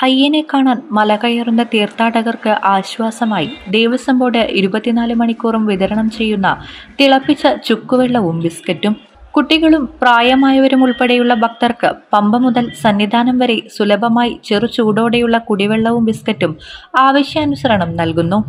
അയ്യനെ കാണാൻ മല കയറുന്ന തീർത്ഥാടകർക്ക് ആശ്വാസമായി ദേവസ്വം ബോർഡ് 24 മണിക്കൂറും വിതരണം ചെയ്യുന്ന തിളപ്പിച്ച ചുക്കുവെള്ളവും ബിസ്ക്കറ്റും. കുട്ടികളും പ്രായമായവരും ഉൾപ്പെടെയുള്ള ഭക്തർക്ക് പമ്പ മുതൽ സന്നിധാനം വരെ സുലഭമായി ചെറു ചൂടോടെയുള്ള കുടിവെള്ളവും ബിസ്ക്കറ്റും ആവശ്യാനുസരണം നൽകുന്നു.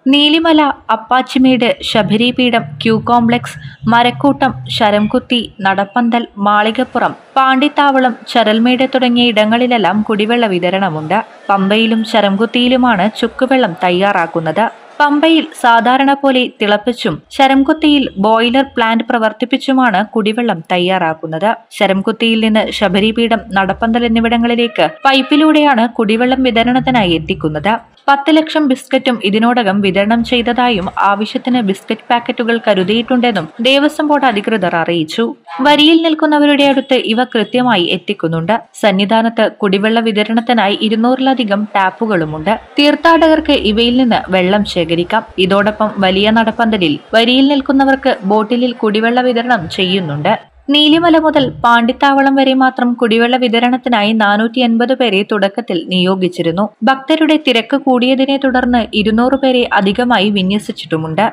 നീലിമല, അപ്പാച്ചിമേട്, ശബരിപീഠം, ക്യൂ കോംപ്ലക്സ്, മരക്കൂട്ടം, ശരംകുത്തി, നടപ്പന്തൽ, മാളികപ്പുറം, പാണ്ടിത്താവളം, ചരൽമേട് തുടങ്ങിയ ഇടങ്ങളിലെല്ലാം കുടിവെള്ള വിതരണമുണ്ട്. പമ്പയിലും ശരംകുത്തിയിലുമാണ് ചുക്കുവെള്ളം തയ്യാറാക്കുന്നത്. പമ്പയിൽ സാധാരണ പോലെ തിളപ്പിച്ചും ശരംകുത്തിയിൽ ബോയിലർ പ്ലാന്റ് പ്രവർത്തിപ്പിച്ചുമാണ് കുടിവെള്ളം തയ്യാറാക്കുന്നത്. ശരംകുത്തിയിൽ നിന്ന് ശബരിപീഠം, നടപ്പന്തൽ എന്നിവിടങ്ങളിലേക്ക് പൈപ്പിലൂടെയാണ് കുടിവെള്ളം വിതരണത്തിനായി എത്തിക്കുന്നത്. 10 ലക്ഷം ബിസ്ക്കറ്റും ഇതിനോടകം വിതരണം ചെയ്തതായും ആവശ്യത്തിന് ബിസ്ക്കറ്റ് പാക്കറ്റുകൾ കരുതിയിട്ടുണ്ടെന്നും ദേവസ്വം ബോർഡ് അധികൃതർ അറിയിച്ചു. വരിയിൽ നിൽക്കുന്നവരുടെ അടുത്ത് ഇവ കൃത്യമായി എത്തിക്കുന്നുണ്ട്. സന്നിധാനത്ത് കുടിവെള്ള വിതരണത്തിനായി 200-ലധികം ടാപ്പുകളുമുണ്ട്. തീർത്ഥാടകർക്ക് ഇവയിൽ നിന്ന് വെള്ളം ശേഖരിക്കാം. ഇതോടൊപ്പം വലിയ നടപ്പന്തലിൽ വരിയിൽ നിൽക്കുന്നവർക്ക് ബോട്ടിലിൽ കുടിവെള്ള വിതരണം ചെയ്യുന്നുണ്ട്. നീലിമല മുതൽ പാണ്ടിത്താവളം വരെ മാത്രം കുടിവെള്ള വിതരണത്തിനായി 480 പേരെ തുടക്കത്തിൽ നിയോഗിച്ചിരുന്നു. ഭക്തരുടെ തിരക്ക് കൂടിയതിനെ തുടർന്ന് 200 പേരെ അധികമായി വിന്യസിച്ചിട്ടുമുണ്ട്.